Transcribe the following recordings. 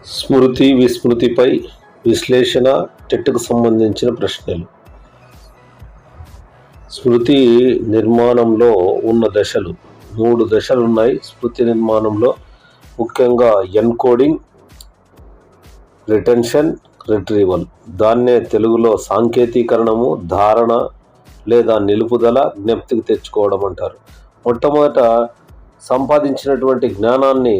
స్మృతి విస్మృతిపై విశ్లేషణ టెట్కు సంబంధించిన ప్రశ్నలు. స్మృతి నిర్మాణంలో ఉన్న దశలు 3 దశలు ఉన్నాయి. స్మృతి నిర్మాణంలో ముఖ్యంగా ఎన్కోడింగ్, రిటెన్షన్, రిట్రీవల్. దాన్నే తెలుగులో సాంకేతీకరణము, ధారణ లేదా నిలుపుదల, జ్ఞప్తికి తెచ్చుకోవడం అంటారు. మొట్టమొదట సంపాదించినటువంటి జ్ఞానాన్ని,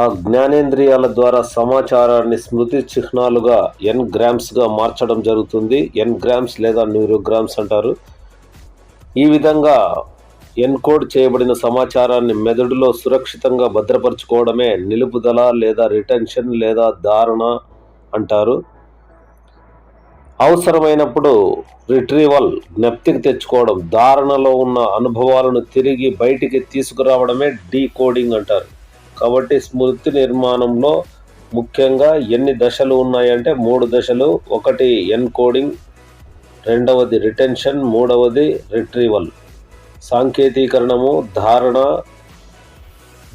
ఆ జ్ఞానేంద్రియాల ద్వారా సమాచారాన్ని స్మృతి చిహ్నాలుగా ఎన్గ్రామ్స్గా మార్చడం జరుగుతుంది. ఎన్గ్రామ్స్ లేదా న్యూరోగ్రామ్స్ అంటారు. ఈ విధంగా ఎన్కోడ్ చేయబడిన సమాచారాన్ని మెదడులో సురక్షితంగా భద్రపరచుకోవడమే నిలుపుదల లేదా రిటెన్షన్ లేదా ధారణ అంటారు. అవసరమైనప్పుడు రిట్రీవల్, జ్ఞప్తికి తెచ్చుకోవడం. ధారణలో ఉన్న అనుభవాలను తిరిగి బయటికి తీసుకురావడమే డీకోడింగ్ అంటారు. కాబట్టి స్మృతి నిర్మాణంలో ముఖ్యంగా ఎన్ని దశలు ఉన్నాయంటే 3 దశలు. ఒకటి ఎన్కోడింగ్, రెండవది రిటెన్షన్, మూడవది రిట్రీవల్. సాంకేతీకరణము, ధారణ,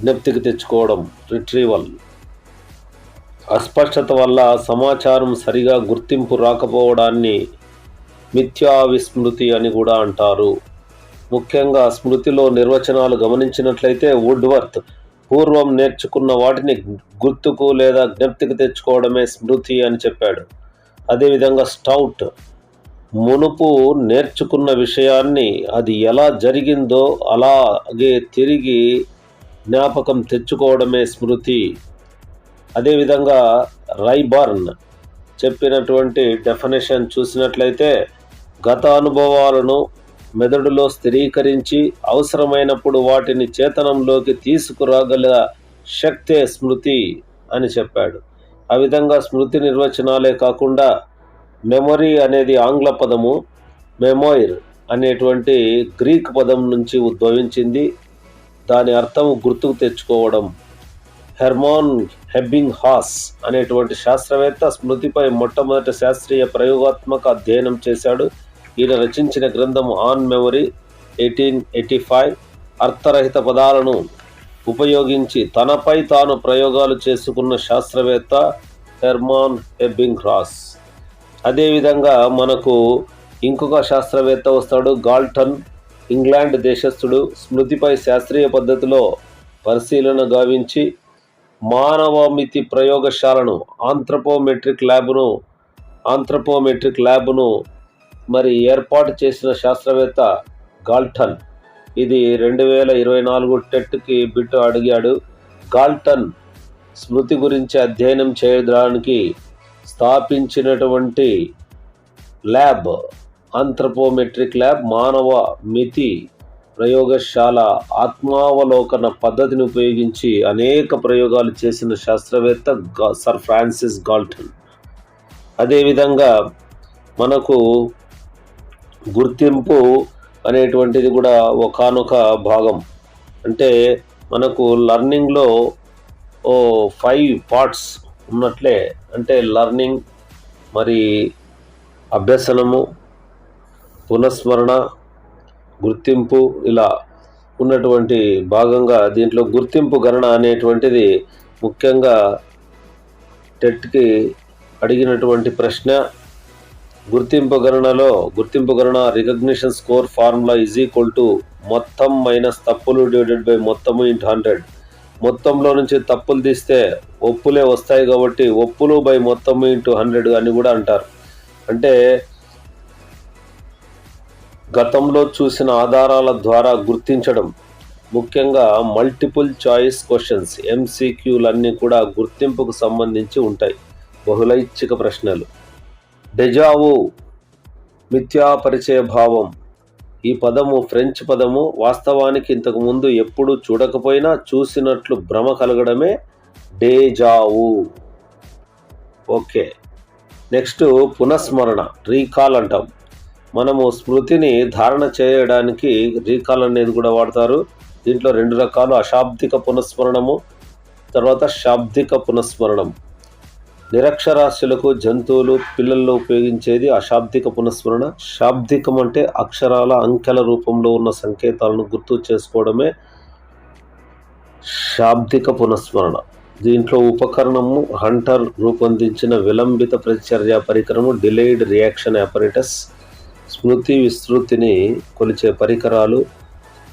జ్ఞప్తికి తెచ్చుకోవడం రిట్రీవల్. అస్పష్టత వల్ల సమాచారం సరిగా గుర్తింపు రాకపోవడాన్ని మిథ్యా విస్మృతి అని కూడా అంటారు. ముఖ్యంగా స్మృతిలో నిర్వచనాలు గమనించినట్లయితే వుడ్వర్త్ పూర్వం నేర్చుకున్న వాటిని గుర్తుకు లేదా జ్ఞప్తికి తెచ్చుకోవడమే స్మృతి అని చెప్పాడు. అదేవిధంగా స్టౌట్ మునుపు నేర్చుకున్న విషయాన్ని అది ఎలా జరిగిందో అలాగే తిరిగి జ్ఞాపకం తెచ్చుకోవడమే స్మృతి. అదేవిధంగా రైబర్న్ చెప్పినటువంటి డెఫినేషన్ చూసినట్లయితే గత అనుభవాలను మెదడులో స్థిరీకరించి అవసరమైనప్పుడు వాటిని చేతనంలోకి తీసుకురాగల శక్తే స్మృతి అని చెప్పాడు. ఆ విధంగా స్మృతి నిర్వచనాలే కాకుండా మెమొరీ అనేది ఆంగ్ల పదము, మెమోయిర్ అనేటువంటి గ్రీక్ పదం నుంచి ఉద్భవించింది. దాని అర్థం గుర్తుకు తెచ్చుకోవడం. హెర్మాన్ హెబ్బింగ్హాస్ అనేటువంటి శాస్త్రవేత్త స్మృతిపై మొట్టమొదటి శాస్త్రీయ ప్రయోగాత్మక అధ్యయనం చేశాడు. ఈయన రచించిన గ్రంథం ఆన్ మెమరీ 1885. అర్థరహిత పదాలను ఉపయోగించి తనపై తాను ప్రయోగాలు చేసుకున్న శాస్త్రవేత్త హెర్మాన్ హెబ్బింగ్హాస్. అదేవిధంగా మనకు ఇంకొక శాస్త్రవేత్త వస్తాడు, గాల్టన్, ఇంగ్లాండ్ దేశస్థుడు. స్మృతిపై శాస్త్రీయ పద్ధతిలో పరిశీలన గావించి మానవమితి ప్రయోగశాలను ఆంథ్రపోమెట్రిక్ ల్యాబ్ను మరి ఏర్పాటు చేసిన శాస్త్రవేత్త గాల్టన్. ఇది 2024 టెట్కి బిట్ అడిగాడు. గాల్టన్ స్మృతి గురించి అధ్యయనం చేయడానికి స్థాపించినటువంటి ల్యాబ్ ఆంథ్రపోమెట్రిక్ ల్యాబ్ మానవ మితి ప్రయోగశాల ఆత్మావలోకన పద్ధతిని ఉపయోగించి అనేక ప్రయోగాలు చేసిన శాస్త్రవేత్త సర్ ఫ్రాన్సిస్ గాల్టన్. అదేవిధంగా మనకు గుర్తింపు అనేటువంటిది కూడా ఒకానొక భాగం. అంటే మనకు లర్నింగ్లో 5 పార్ట్స్ ఉన్నట్లే, అంటే లర్నింగ్, మరి అభ్యసనము, పునఃస్మరణ, గుర్తింపు, ఇలా ఉన్నటువంటి భాగంగా దీంట్లో గుర్తింపు గణన అనేటువంటిది ముఖ్యంగా టెట్కి అడిగినటువంటి ప్రశ్న. గుర్తింపు గణన రికగ్నిషన్ స్కోర్ ఫార్ములా మొత్తం మైనస్ తప్పులు డివైడెడ్ బై మొత్తము ఇంటూ 100. మొత్తంలో నుంచి తప్పులు తీస్తే ఒప్పులే వస్తాయి కాబట్టి ఒప్పులు బై మొత్తము ఇంటూ 100 అని కూడా అంటారు. అంటే గతంలో చూసిన ఆధారాల ద్వారా గుర్తించడం. ముఖ్యంగా మల్టిపుల్ చాయిస్ క్వశ్చన్స్, MCQలన్నీ కూడా గుర్తింపుకు సంబంధించి ఉంటాయి. బహుళైచ్ఛిక ప్రశ్నలు. డెజావు, మిథ్యాపరిచయ భావం. ఈ పదము ఫ్రెంచ్ పదము. వాస్తవానికి ఇంతకు ముందు ఎప్పుడూ చూడకపోయినా చూసినట్లు భ్రమ కలగడమే డేజావు. ఓకే, నెక్స్ట్ పునఃస్మరణ, రీకాల్ అంటాం. మనము స్మృతిని ధారణ చేయడానికి రీకాల్ అనేది కూడా వాడతారు. దీంట్లో 2 రకాలు, అశాబ్దిక పునఃస్మరణము, తర్వాత శాబ్దిక పునఃస్మరణం. నిరక్షరాస్యులకు, జంతువులు, పిల్లల్లో ఉపయోగించేది అశాబ్దిక పునఃస్మరణ. శాబ్దికం అంటే అక్షరాల, అంకెల రూపంలో ఉన్న సంకేతాలను గుర్తు చేసుకోవడమే శాబ్దిక పునఃస్మరణ. దీంట్లో ఉపకరణము హంటర్ రూపొందించిన విలంబిత ప్రతిచర్య పరికరము, డిలేయిడ్ రియాక్షన్ అపరేటస్. స్మృతి విస్తృతిని కొలిచే పరికరాలు,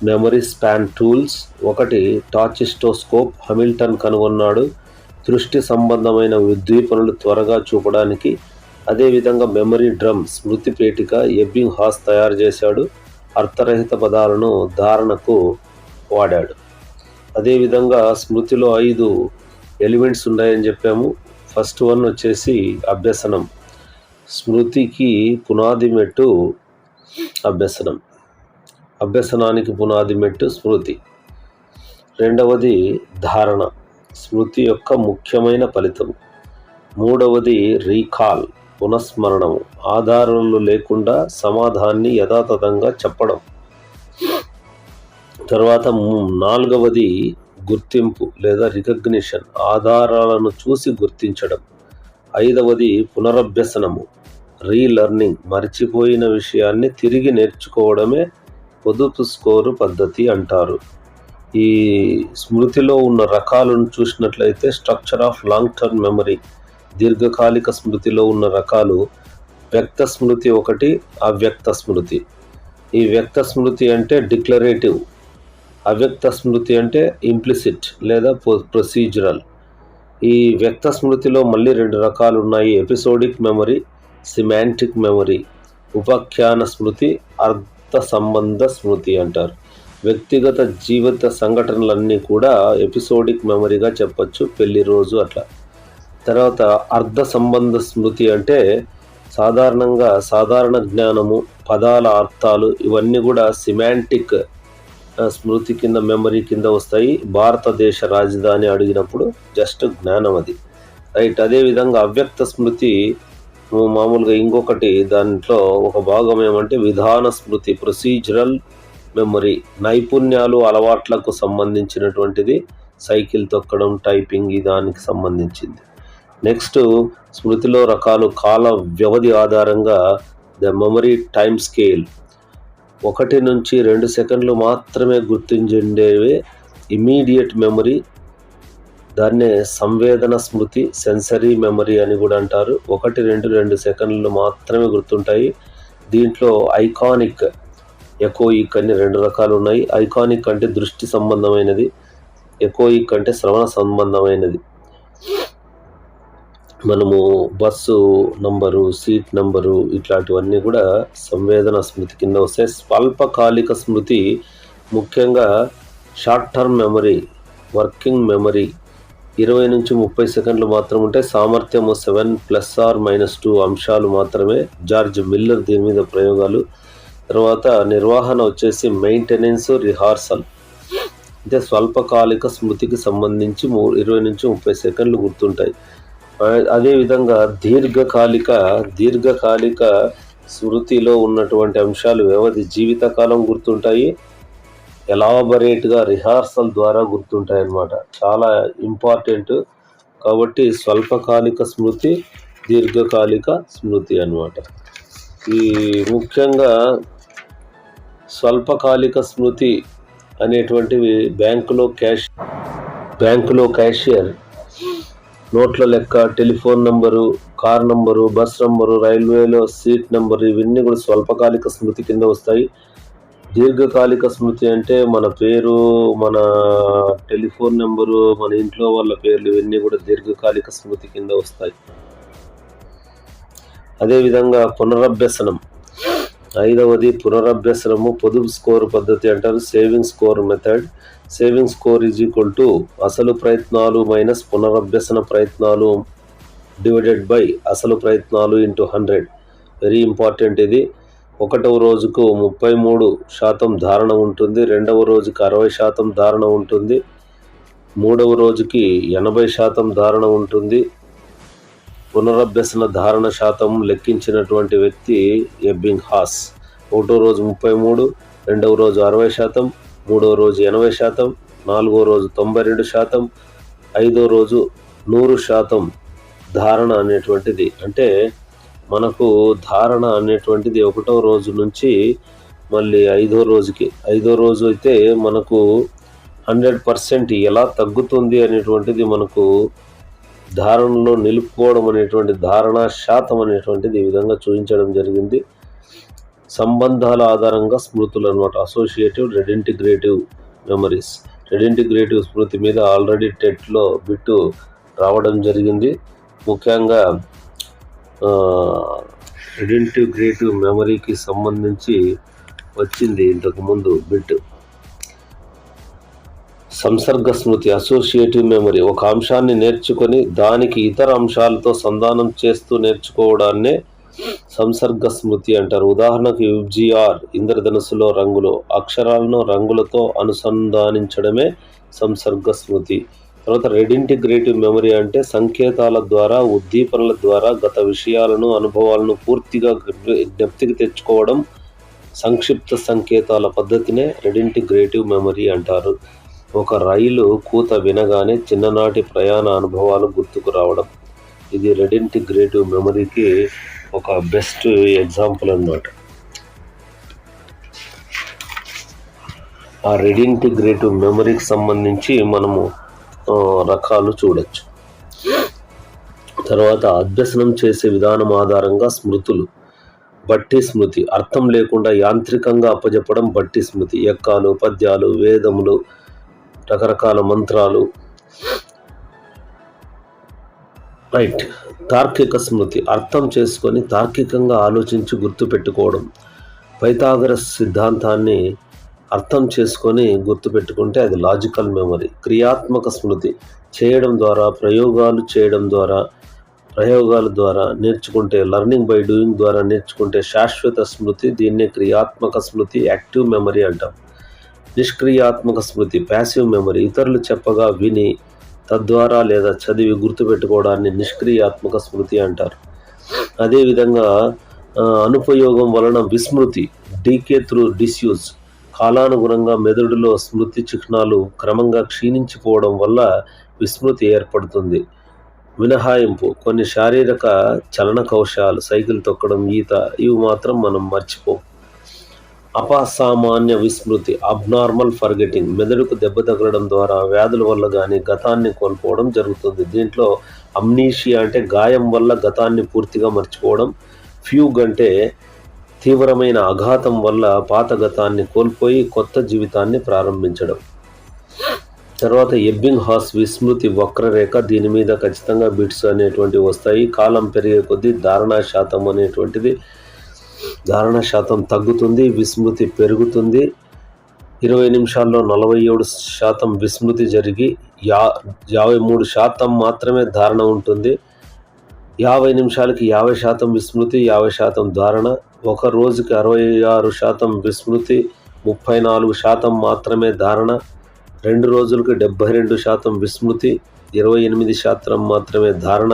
మెమరీ స్పాన్ టూల్స్. ఒకటి టాచిస్టోస్కోప్, హామిల్టన్ కనుగొన్నాడు. దృష్టి సంబంధమైన ఉద్దీపనలు త్వరగా చూపడానికి. అదేవిధంగా మెమరీ డ్రమ్, స్మృతి పేటిక, ఎబ్బింగ్ హాస్ తయారు చేశాడు. అర్థరహిత పదాలను ధారణకు వాడాడు. అదేవిధంగా స్మృతిలో 5 ఎలిమెంట్స్ ఉన్నాయని చెప్పాము. ఫస్ట్ వన్ వచ్చేసి అభ్యసనం. స్మృతికి పునాది మెట్టు అభ్యసనం. అభ్యసనానికి పునాది మెట్టు స్మృతి. రెండవది ధారణ, స్మృతి యొక్క ముఖ్యమైన ఫలితం. మూడవది రీకాల్, పునఃస్మరణము, ఆధారాలు లేకుండా సమాధానాన్ని యథాతథంగా చెప్పడం. తర్వాత నాలుగవది గుర్తింపు లేదా రికగ్నిషన్, ఆధారాలను చూసి గుర్తించడం. ఐదవది పునరభ్యసనము, రీలర్నింగ్, మర్చిపోయిన విషయాన్ని తిరిగి నేర్చుకోవడమే పొదుపు స్కోరు పద్ధతి అంటారు. ఈ స్మృతిలో ఉన్న రకాలను చూసినట్లయితే structure of long term memory, దీర్ఘకాలిక స్మృతిలో ఉన్న రకాలు వ్యక్త స్మృతి ఒకటి, అవ్యక్త స్మృతి. ఈ వ్యక్త స్మృతి అంటే డిక్లరేటివ్, అవ్యక్త స్మృతి అంటే ఇంప్లిసిట్ లేదా ప్రొసీజరల్. ఈ వ్యక్త స్మృతిలో మళ్ళీ 2 రకాలు ఉన్నాయి, ఎపిసోడిక్ మెమరీ, సిమాంటిక్ మెమరీ. ఉపాఖ్యాన స్మృతి, అర్థ సంబంధ స్మృతి అంటారు. వ్యక్తిగత జీవిత సంఘటనలన్నీ కూడా ఎపిసోడిక్ మెమరీగా చెప్పచ్చు, పెళ్లి రోజు అట్లా. తర్వాత అర్థ సంబంధ స్మృతి అంటే సాధారణంగా సాధారణ జ్ఞానము, పదాల అర్థాలు ఇవన్నీ కూడా సిమాంటిక్ స్మృతి కింద, మెమరీ కింద వస్తాయి. భారతదేశ రాజధాని అడిగినప్పుడు జస్ట్ జ్ఞానం అది, రైట్. అదేవిధంగా అవ్యక్త స్మృతి మామూలుగా ఇంకొకటి, దాంట్లో ఒక భాగం ఏమంటే విధాన స్మృతి, ప్రొసీజరల్ మెమరీ, నైపుణ్యాలు, అలవాట్లకు సంబంధించినటువంటిది. సైకిల్ తొక్కడం, టైపింగ్, దానికి సంబంధించింది. నెక్స్ట్ స్మృతిలో రకాలు, కాల వ్యవధి ఆధారంగా ద మెమరీ టైమ్ స్కేల్, 1 నుంచి 2 సెకండ్లు మాత్రమే గుర్తుండేవే ఇమీడియట్ మెమరీ. దాన్నే సంవేదన స్మృతి, సెన్సరీ మెమరీ అని కూడా అంటారు. 1, 2 సెకండ్లు మాత్రమే గుర్తుంటాయి. దీంట్లో ఐకానిక్, ఎకోయిక్ అని 2 రకాలు ఉన్నాయి. ఐకానిక్ అంటే దృష్టి సంబంధమైనది, ఎకోయిక్ అంటే శ్రవణ సంబంధమైనది. మనము బస్సు నంబరు, సీట్ నంబరు ఇట్లాంటివన్నీ కూడా సంవేదన స్మృతి కింద వస్తాయి. స్వల్పకాలిక స్మృతి ముఖ్యంగా short term memory, working memory 20 నుంచి 30 సెకండ్లు మాత్రం ఉంటాయి. సామర్థ్యము 7 ± 2 అంశాలు మాత్రమే. జార్జ్ మిల్లర్ దీని మీద ప్రయోగాలు. తర్వాత నిర్వహణ వచ్చేసి మెయింటెనెన్స్, రిహార్సల్. అంటే స్వల్పకాలిక స్మృతికి సంబంధించి 20 నుంచి 30 సెకండ్లు గుర్తుంటాయి. అదేవిధంగా దీర్ఘకాలిక స్మృతిలో ఉన్నటువంటి అంశాలు వ్యవధి, జీవితకాలం గుర్తుంటాయి. ఎలాబరేట్గా రిహార్సల్ ద్వారా గుర్తుంటాయి అన్నమాట. చాలా ఇంపార్టెంట్. కాబట్టి స్వల్పకాలిక స్మృతి, దీర్ఘకాలిక స్మృతి అన్నమాట. ఈ ముఖ్యంగా స్వల్పకాలిక స్మృతి అనేటువంటివి బ్యాంకులో క్యాషియర్ నోట్ల లెక్క, telephone number, car number, bus number, రైల్వేలో సీట్ నంబరు, ఇవన్నీ కూడా స్వల్పకాలిక స్మృతి కింద వస్తాయి. దీర్ఘకాలిక స్మృతి అంటే మన పేరు, మన టెలిఫోన్ నెంబరు, మన ఇంట్లో వాళ్ళ పేర్లు, ఇవన్నీ కూడా దీర్ఘకాలిక స్మృతి కింద వస్తాయి. అదేవిధంగా పునరభ్యసనం, 5వది పునరభ్యసనము, పొదుపు స్కోరు పద్ధతి అంటారు, saving score method. Saving score = అసలు ప్రయత్నాలు మైనస్ పునరభ్యసన ప్రయత్నాలు / అసలు ప్రయత్నాలు × 100. వెరీ ఇంపార్టెంట్ ఇది. 1వ రోజుకు 33% ధారణ ఉంటుంది, 2వ రోజుకి 60% ధారణ ఉంటుంది, 3వ రోజుకి 80% ధారణ ఉంటుంది. పునరభ్యసన ధారణ శాతం లెక్కించినటువంటి వ్యక్తి ఎబ్బింగ్ హాస్. 1వ రోజు 33, 2వ రోజు 60%, 3వ రోజు 80%, 4వ రోజు 92%, 5వ రోజు 100%, ధారణ అనేటువంటిది అంటే మనకు ధారణ అనేటువంటిది 1వ రోజు నుంచి మళ్ళీ 5వ రోజు అయితే మనకు 100% ఎలా తగ్గుతుంది అనేటువంటిది మనకు ధారణలో నిలుపుకోవడం అనేటువంటి ధారణా శాతం అనేటువంటిది ఈ విధంగా చూపించడం జరిగింది. సంబంధాల ఆధారంగా స్మృతులు అనమాట. Associative రెడింటిగ్రేటివ్ memories. రెడింటిగ్రేటివ్ స్మృతి మీద ఆల్రెడీ టెట్లో బిట్టు రావడం జరిగింది. ముఖ్యంగా రెడింటిగ్రేటివ్ మెమరీకి సంబంధించి వచ్చింది ఇంతకుముందు బిట్. సంసర్గ స్మృతి అసోసియేటివ్ మెమరీ ఒక అంశాన్ని నేర్చుకొని దానికి ఇతర అంశాలతో సంధానం చేస్తూ నేర్చుకోవడాన్నే సంసర్గ స్మృతి అంటారు. ఉదాహరణకు యుజిఆర్ ఇంద్రధనుస్సులో రంగులు అక్షరాలను రంగులతో అనుసంధానించడమే సంసర్గ స్మృతి. తర్వాత రెడింటిగ్రేటివ్ మెమరీ అంటే సంకేతాల ద్వారా ఉద్దీపనల ద్వారా గత విషయాలను అనుభవాలను పూర్తిగా జ్ఞప్తికి తెచ్చుకోవడం. సంక్షిప్త సంకేతాల పద్ధతినే రెడింటిగ్రేటివ్ మెమరీ అంటారు. ఒక రైలు కూత వినగానే చిన్ననాటి ప్రయాణ అనుభవాలు గుర్తుకు రావడం. ఇది రెడింటిగ్రేటివ్ మెమరీకి ఒక బెస్ట్ ఎగ్జాంపుల్ అన్నమాట. ఆ రెడింటిగ్రేటివ్ మెమరీకి సంబంధించి మనము రకాలు చూడొచ్చు. తర్వాత అభ్యసనం చేసే విధానం ఆధారంగా స్మృతులు. బట్టి స్మృతి అర్థం లేకుండా యాంత్రికంగా అప్పజెప్పడం బట్టి స్మృతి. యక్కాలు, పద్యాలు, వేదములు, రకరకాల మంత్రాలు. రైట్. తార్కిక స్మృతి అర్థం చేసుకొని తార్కికంగా ఆలోచించి గుర్తుపెట్టుకోవడం. పైథాగరస్ సిద్ధాంతాన్ని అర్థం చేసుకొని గుర్తుపెట్టుకుంటే అది లాజికల్ మెమరీ. క్రియాత్మక స్మృతి చేయడం ద్వారా ప్రయోగాల ద్వారా నేర్చుకుంటే లర్నింగ్ బై డూయింగ్ ద్వారా నేర్చుకుంటే శాశ్వత స్మృతి. దీన్నే క్రియాత్మక స్మృతి యాక్టివ్ మెమరీ అంటాం. నిష్క్రియాత్మక స్మృతి ప్యాసివ్ మెమరీ ఇతరులు చెప్పగా విని తద్వారా లేదా చదివి గుర్తుపెట్టుకోవడాన్ని నిష్క్రియాత్మక స్మృతి అంటారు. అదేవిధంగా అనుపయోగం వలన విస్మృతి డీకే త్రూ డిస్యూజ్. కాలానుగుణంగా మెదడులో స్మృతి చిహ్నాలు క్రమంగా క్షీణించిపోవడం వల్ల విస్మృతి ఏర్పడుతుంది. మినహాయింపు కొన్ని శారీరక చలన కౌశలాలు సైకిల్ తొక్కడం, ఈత ఇవి మాత్రం మనం మర్చిపోం. అపసామాన్య విస్మృతి అబ్నార్మల్ ఫర్గెటింగ్ మెదడుకు దెబ్బ తగలడం ద్వారా వ్యాధుల వల్ల కానీ గతాన్ని కోల్పోవడం జరుగుతుంది. దీంట్లో అమ్నీషియా అంటే గాయం వల్ల గతాన్ని పూర్తిగా మర్చిపోవడం. ఫ్యూగ్ అంటే తీవ్రమైన ఆఘాతం వల్ల పాత గతాన్ని కోల్పోయి కొత్త జీవితాన్ని ప్రారంభించడం. తర్వాత ఎబ్బింగ్ హాస్ విస్మృతి వక్రరేఖ. దీని మీద ఖచ్చితంగా బిట్స్ అనేటువంటివి వస్తాయి. కాలం పెరిగే కొద్దీ ధారణ శాతం తగ్గుతుంది, విస్మృతి పెరుగుతుంది. 20 నిమిషాల్లో 47% విస్మృతి జరిగి 53% మాత్రమే ధారణ ఉంటుంది. 50 నిమిషాలకి 50% విస్మృతి, 50% ధారణ. ఒక రోజుకి 66% విస్మృతి, 34% మాత్రమే ధారణ. 2 రోజులకి 72% విస్మృతి, 28% మాత్రమే ధారణ.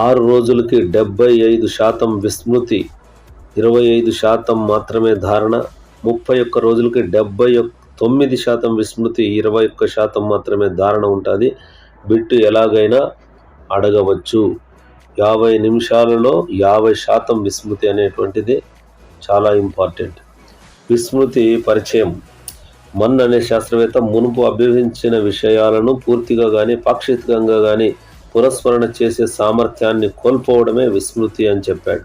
6 రోజులకి 75% విస్మృతి, 25% మాత్రమే ధారణ. 31 రోజులకి 79% విస్మృతి, 21% మాత్రమే ధారణ ఉంటుంది. బిట్టు ఎలాగైనా అడగవచ్చు. 50 నిమిషాలలో 50% విస్మృతి అనేటువంటిది చాలా ఇంపార్టెంట్. విస్మృతి పరిచయం. మన్ అనే శాస్త్రవేత్త మునుపు అభ్యసించిన విషయాలను పూర్తిగా కానీ పాక్షికంగా కానీ పునఃస్మరణ చేసే సామర్థ్యాన్ని కోల్పోవడమే విస్మృతి అని చెప్పాడు.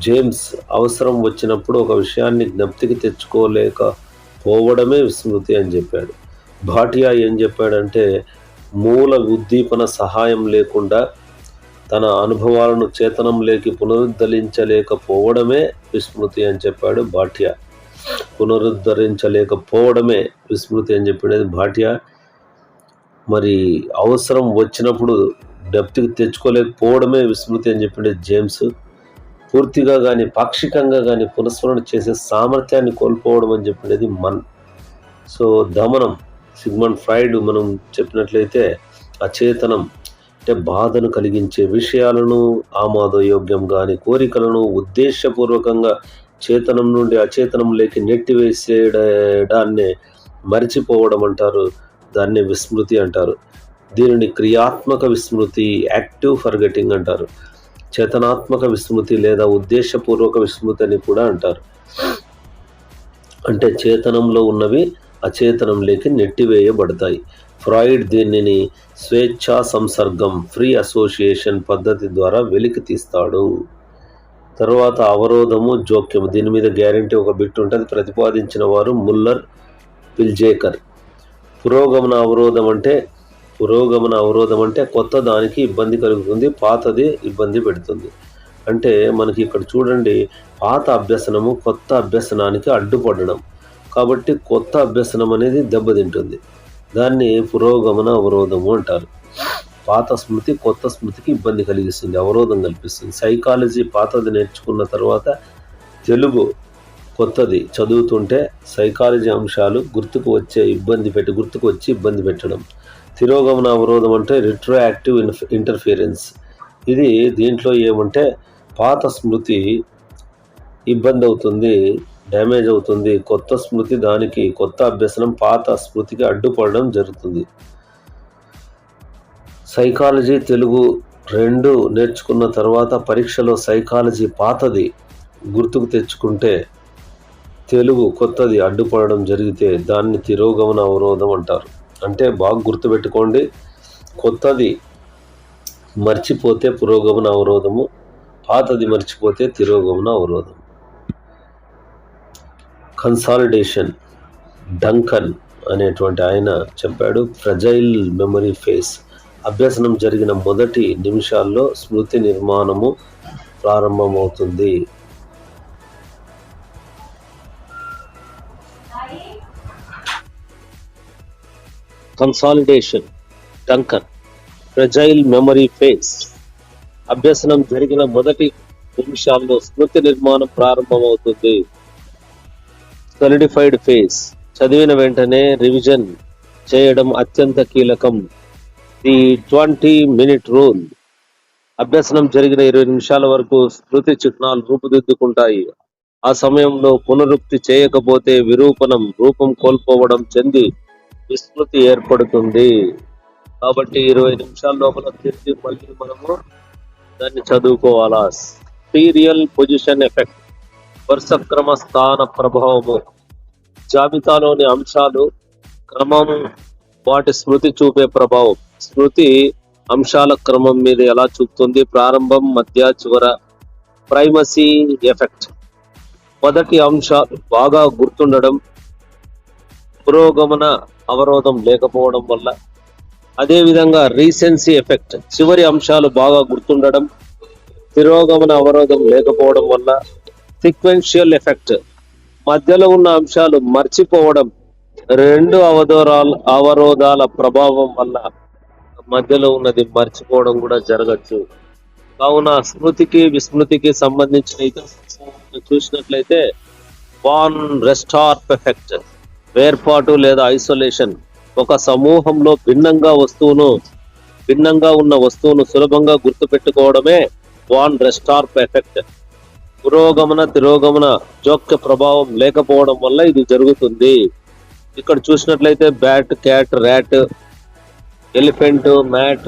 జేమ్స్ అవసరం వచ్చినప్పుడు ఒక విషయాన్ని జ్ఞప్తికి తెచ్చుకోలేకపోవడమే విస్మృతి అని చెప్పాడు. భాటియా ఏం చెప్పాడంటే మూల ఉద్దీపన సహాయం లేకుండా తన అనుభవాలను చేతనంలోకి పునరుద్ధరించలేకపోవడమే విస్మృతి అని చెప్పాడు భాటియా. పునరుద్ధరించలేకపోవడమే విస్మృతి అని చెప్పినది భాటియా. మరి అవసరం వచ్చినప్పుడు జ్ఞప్తికి తెచ్చుకోలేకపోవడమే విస్మృతి అని చెప్పినది జేమ్స్. పూర్తిగా కానీ పాక్షికంగా కానీ పునఃస్మరణ చేసే సామర్థ్యాన్ని కోల్పోవడం అని చెప్పినది మన్. సో దమనం సిగ్మండ్ ఫ్రాయిడ్ మనం చెప్పినట్లయితే అచేతనం అంటే బాధను కలిగించే విషయాలను ఆమోదయోగ్యం కానీ కోరికలను ఉద్దేశపూర్వకంగా చేతనం నుండి అచేతనంలోకి నెట్టివేసేయడాన్నే మరిచిపోవడం అంటారు. దాన్నే విస్మృతి అంటారు. దీనిని క్రియాత్మక విస్మృతి, యాక్టివ్ ఫర్గెటింగ్ అంటారు. చేతనాత్మక విస్మృతి లేదా ఉద్దేశపూర్వక విస్మృతి అని కూడా అంటారు. అంటే చేతనంలో ఉన్నవి అచేతనంలోకి నెట్టివేయబడతాయి. ఫ్రాయిడ్ దీనిని స్వేచ్ఛా సంసర్గం, ఫ్రీ అసోసియేషన్ పద్ధతి ద్వారా వెలికి తీస్తాడు. తర్వాత అవరోధము, జోక్యము. దీని మీద గ్యారంటీ ఒక బిట్ ఉంటుంది. ప్రతిపాదించిన వారు ముల్లర్, పిల్జేకర్. పురోగమన అవరోధం అంటే కొత్త దానికి ఇబ్బంది కలుగుతుంది, పాతది ఇబ్బంది పెడుతుంది. అంటే మనకి ఇక్కడ చూడండి, పాత అభ్యసనము కొత్త అభ్యసనానికి అడ్డుపడడం. కాబట్టి కొత్త అభ్యసనం అనేది దెబ్బతింటుంది. దాన్ని పురోగమన అవరోధము అంటారు. పాత స్మృతి కొత్త స్మృతికి ఇబ్బంది కలిగిస్తుంది, అవరోధం కల్పిస్తుంది. సైకాలజీ పాతది నేర్చుకున్న తర్వాత తెలుగు కొత్తది చదువుతుంటే సైకాలజీ అంశాలు గుర్తుకు వచ్చి ఇబ్బంది పెట్టడం. తిరోగమన అవరోధం అంటే రిట్రోయాక్టివ్ ఇంటర్ఫియరెన్స్. ఇది దీంట్లో ఏమంటే పాత స్మృతి ఇబ్బంది అవుతుంది, డ్యామేజ్ అవుతుంది. కొత్త స్మృతి దానికి, కొత్త అభ్యసనం పాత స్మృతికి అడ్డుపడడం జరుగుతుంది. సైకాలజీ తెలుగు రెండు నేర్చుకున్న తర్వాత పరీక్షలో సైకాలజీ పాతది గుర్తుకు తెచ్చుకుంటే తెలుగు కొత్తది అడ్డుపడడం జరిగితే దాన్ని తిరోగమన అవరోధం అంటారు. అంటే బాగా గుర్తుపెట్టుకోండి, కొత్తది మర్చిపోతే పురోగమన అవరోధము, పాతది మర్చిపోతే తిరోగమన అవరోధం. కన్సాలిడేషన్. డంకన్ అనేటువంటి ఆయన చెప్పాడు, ఫ్రజైల్ మెమరీ ఫేస్. అభ్యసనం జరిగిన మొదటి నిమిషాల్లో స్మృతి నిర్మాణము ప్రారంభమవుతుంది. కన్సాలిడేషన్, డంకన్, ఫ్రజైల్ మెమరీ ఫేస్. అభ్యసనం జరిగిన మొదటి నిమిషాల్లో స్మృతి నిర్మాణం ప్రారంభమవుతుంది. Solidified phase. చదివిన వెంటనే రివిజన్ చేయడం అత్యంత కీలకం. The 20-minute rule. అభ్యసనం జరిగిన 20 నిమిషాల వరకు స్మృతి చిహ్నాలు రూపుదిద్దుకుంటాయి. ఆ సమయంలో పునరుక్తి చేయకపోతే రూపం కోల్పోవడం చెంది విస్మృతి ఏర్పడుతుంది. కాబట్టి 20 నిమిషాల లోపల తిరిగి మళ్ళీ మనము దాన్ని చదువుకోవాలా. Serial position effect. వరుసక్రమ స్థాన ప్రభావము. జాబితాలోని అంశాలు క్రమం వాటి స్మృతి చూపే ప్రభావం. స్మృతి అంశాల క్రమం మీద ఎలా చూపుతుంది? ప్రారంభం, మధ్య, చివర. Primacy effect. మొదటి అంశాలు బాగా గుర్తుండడం, పురోగమన అవరోధం లేకపోవడం వల్ల. అదేవిధంగా రీసెన్సీ ఎఫెక్ట్. చివరి అంశాలు బాగా గుర్తుండడం, తిరోగమన అవరోధం లేకపోవడం వల్ల. Sequential effect. మధ్యలో ఉన్న అంశాలు మర్చిపోవడం, రెండు అవరోధాల ప్రభావం వల్ల మధ్యలో ఉన్నది మర్చిపోవడం కూడా జరగచ్చు. కావున స్మృతికి విస్మృతికి సంబంధించిన ఇతర చూసినట్లయితే వాన్ రెస్టార్ప్ ఎఫెక్ట్, వేర్పాటు లేదా ఐసోలేషన్. ఒక సమూహంలో భిన్నంగా ఉన్న వస్తువును సులభంగా గుర్తుపెట్టుకోవడమే వాన్ రెస్టార్ప్ ఎఫెక్ట్. పురోగమన తిరోగమన జోక్య ప్రభావం లేకపోవడం వల్ల ఇది జరుగుతుంది. ఇక్కడ చూసినట్లయితే bat, cat, rat, elephant, mat,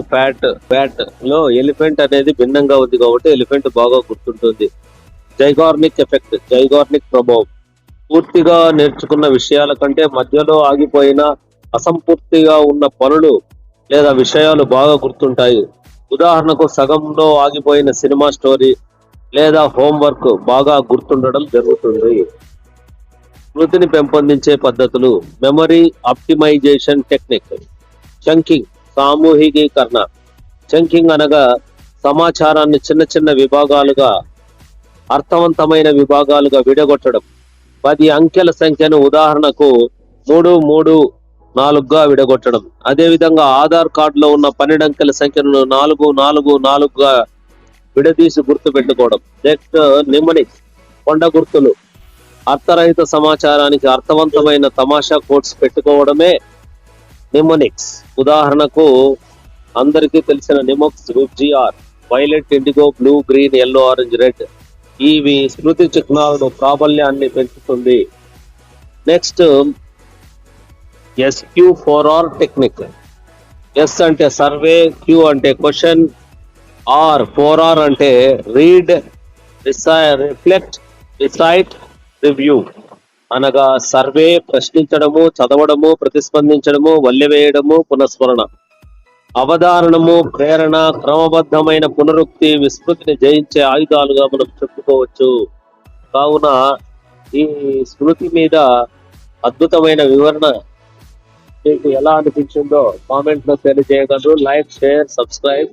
bat లో ఎలిఫెంట్ అనేది భిన్నంగా ఉంది కాబట్టి ఎలిఫెంట్ బాగా గుర్తుంటుంది. జైగార్నిక్ ఎఫెక్ట్, జైగార్నిక్ ప్రభావం. పూర్తిగా నేర్చుకున్న విషయాల కంటే మధ్యలో ఆగిపోయిన అసంపూర్తిగా ఉన్న పనులు లేదా విషయాలు బాగా గుర్తుంటాయి. ఉదాహరణకు సగంలో ఆగిపోయిన సినిమా స్టోరీ లేదా హోంవర్క్ బాగా గుర్తుండడం జరుగుతుంది. స్మృతిని పెంపొందించే పద్ధతులు. Memory optimisation technique. చంకింగ్, సామూహికీకరణ. చంకింగ్ అనగా సమాచారాన్ని చిన్న చిన్న విభాగాలుగా, అర్థవంతమైన విభాగాలుగా విడగొట్టడం. 10 అంకెల సంఖ్యను ఉదాహరణకు 334గా విడగొట్టడం. అదేవిధంగా ఆధార్ కార్డులో ఉన్న 12 అంకెల సంఖ్యను 444గా విడదీసి గుర్తు పెట్టుకోవడం. నెక్స్ట్ నిమనిక్స్, కొండ గుర్తులు. అర్థరహిత సమాచారానికి అర్థవంతమైన తమాషా కోడ్స్ పెట్టుకోవడమే నిమోనిక్స్. ఉదాహరణకు అందరికీ తెలిసిన mnemonics, VIBGYOR, violet, indigo, blue, green, yellow, orange, red. ఇవి స్మృతి చిహ్నాలను ప్రాబల్యాన్ని పెంచుతుంది. Next SQ4R technique. ఎస్ అంటే సర్వే, క్యూ అంటే క్వశ్చన్, ఫోర్ ఆర్ అంటే రీడ్, రిఫ్లెక్ట్, రిసైట్, రివ్యూ. అనగా సర్వే ప్రశ్నించడము, చదవడము, ప్రతిస్పందించడము, వల్లెవేయడము, పునఃస్మరణ. అవధారణము ప్రేరణ, క్రమబద్ధమైన పునరుక్తి, విస్మృతిని జయించే ఆయుధాలుగా మనం చెప్పుకోవచ్చు. కావున ఈ స్మృతి మీద అద్భుతమైన వివరణ మీకు ఎలా అనిపించిందో కామెంట్ లో తెలియజేయగలరు. Like, share, subscribe.